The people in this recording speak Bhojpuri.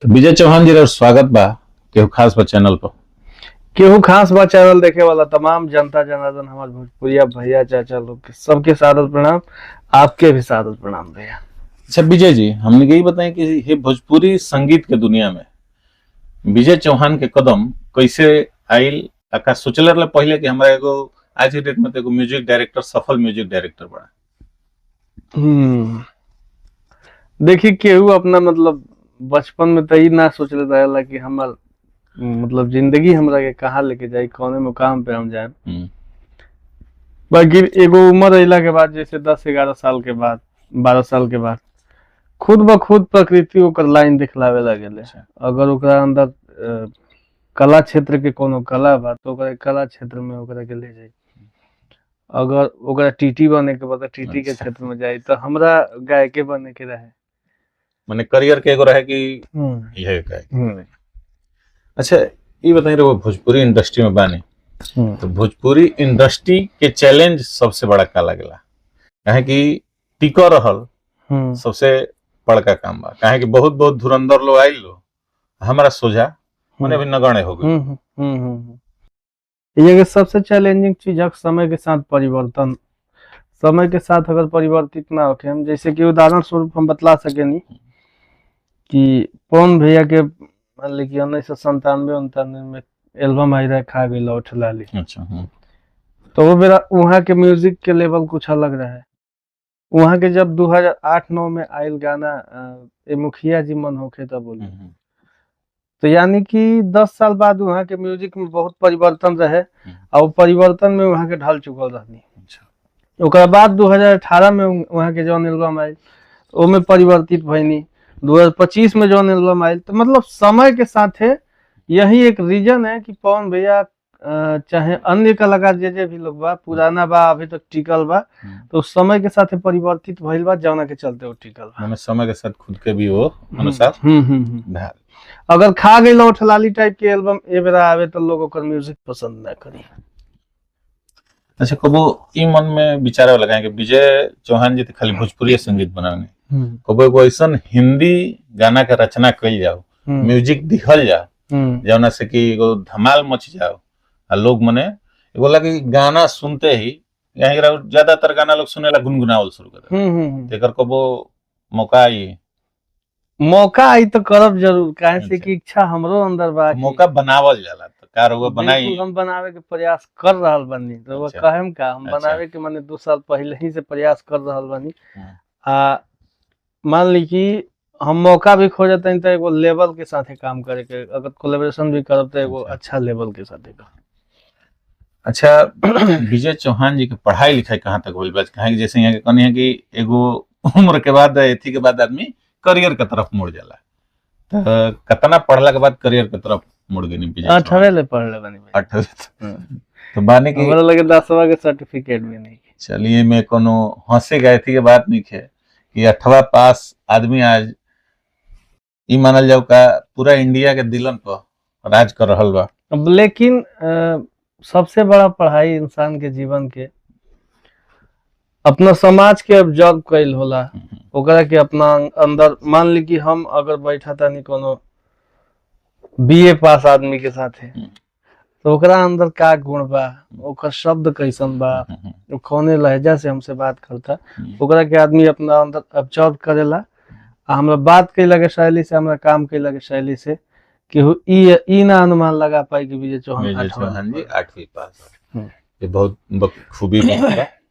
तो विजय चौहान जी स्वागत बा केहू खास बा चैनल पर। केहू खास बा चैनल देखे वाला तमाम जनता जनार्दन हमारे भोजपुरिया भैया चाचा लोग के सबके सादर प्रणाम। आपके भी सादर प्रणाम भैया। अच्छा विजय जी, हमने यही बताएं कि ये भोजपुरी संगीत के दुनिया में विजय चौहान के कदम कैसे आयल, का सोचले रहे पहले कि हमारा एगो आज के डेट में तो एगो म्यूजिक डायरेक्टर, सफल म्यूजिक डायरेक्टर बड़ा। देखिए केहू अपना मतलब बचपन में तो ना सोच रहा कि हमार मतलब जिंदगी हमरा के कहाँ लेके जाए, कौने मुकाम पे हम जाए। बाकी एगो उम्र अला के बाद जैसे 10-11 साल के बाद 12 साल के बाद खुद ब खुद प्रकृति ओकर लाइन दिखलावे लगे। अगर ओकरा अंदर कला क्षेत्र के कोनो कला बा तो ओकरा कला क्षेत्र में ओकरा के ले जाए। अगर ओकरा टीटी बने के बाद टीटी के क्षेत्र में जाए तो हमरा गायके बने के रहे, माने करियर के एगो रहे कि यह गायक। अच्छा ये बताइए वो भोजपुरी इंडस्ट्री में बानी तो भोजपुरी इंडस्ट्री के चैलेंज सबसे बड़ा का लगला काहे कि टिको रहल सबसे बड़का काम बा। काहे कि बहुत बहुत धुरंधर लोग आइल लो हमारा सोझा मने भी नगण्य हो गए। ये सबसे चैलेंजिंग चीज है समय के साथ परिवर्तन। समय के साथ अगर परिवर्तित ना होके, हम जैसे कि उदाहरण स्वरूप हम बतला सके नहीं कि पवन भैया के मान ली 1997-98 में एल्बम आई रहा खा गई लौट लाली। अच्छा तो वो मेरा वहाँ के म्यूजिक के लेवल कुछ अलग रहा है। वहाँ के जब 2008-9 में आयल गाना ए मुखिया जी मन होके तब बोली, तो यानी कि 10 साल बाद वहाँ के म्यूजिक में बहुत परिवर्तन रहे और परिवर्तन में वहाँ के ढल चुकल रहनी। ओकरा बाद 2018 में वहाँ के जौन एल्बम आयल ओमे परिवर्तित भइनी। 2025 में जौन एल्बम आयल तो मतलब समय के साथ है। यही एक रीजन है कि पवन भैया चाहे अन्य कलाकार जे भी लोग बा पुराना बा अभी तक टिकल बा, तो समय के साथ परिवर्तित भइल बा जौना के चलते वो टिकल बा। माने समय के साथ खुद के भी वो अनुसार अगर खा गई लौट लाली टाइप के एल्बम ए बेरा आवे तो लोग ओकर म्यूजिक पसंद ना करी। अच्छा कबो ई मन में विचार लगा कि विजय चौहान जी तो खाली भोजपुरी संगीत बनाने, कबो एगो ऐसन हिंदी गाना के रचना कइल जाओ, म्यूजिक दिखल जाओ जौना से कि एगो धमाल मच जाओ आ लोग मने एगो लगे गाना सुनते ही ज्यादातर गाना लोग सुनेला गुनगुनावल शुरू कर देकर कबो मौका आई तो करब जरूर। काहे से कि इच्छा हमरो अंदर बा, मौका बनावल जाला तो कार वो बनाई हम बनावे के प्रयास कर रहल बानी। तो वो कहेम का हम बनावे के माने 2 साल पहले ही से प्रयास कर रहल बानी। मान ली कि हम मौका भी खोजते हैं तो एगो लेवल के साथ काम करे के, अगर कोलैबोरेशन भी करब तो एगो अच्छा लेवल के साथ। अच्छा विजय चौहान जी के पढ़ाई लिखाई कहाँ तक होइल बा? काहे जैसे यहाँ के कहनी है कि एगो उम्र के बाद एथी के बाद आदमी करियर के तरफ मुड़ जाला, तो कितना पढ़ला के बाद करियर के तरफ मुड़ गई? 8वीं ले पढ़ ले बानी। 8वीं तो बाने की हमरा लगे 10वां के सर्टिफिकेट भी नहीं। चलिए मैं कोनो हंसे गए थी के बात नहीं है कि 8वां पास आदमी आज ई मानल जाओ का पूरा इंडिया के दिलन पर राज कर रहल बा। लेकिन सबसे बड़ा पढ़ाई इंसान के जीवन के अपना समाज के ऑब्जर्व कइल होला, ओकरा के अपना अंदर। मान ली कि हम अगर बैठा तानी कोनो बीए पास आदमी के साथ है तो ओकरा अंदर का गुण बा, ओकर शब्द कैसन बा, वो कौने लहजा से हमसे बात करता, ओकरा के आदमी अपना अंदर ऑब्जर्व करेला। हमरा बात कैला के शैली से, हमरा काम कैला के शैली से केहू ई ना अनुमान लगा पाई कि विजय चौहान जी 8वीं पास। ये बहुत खूबी बात है।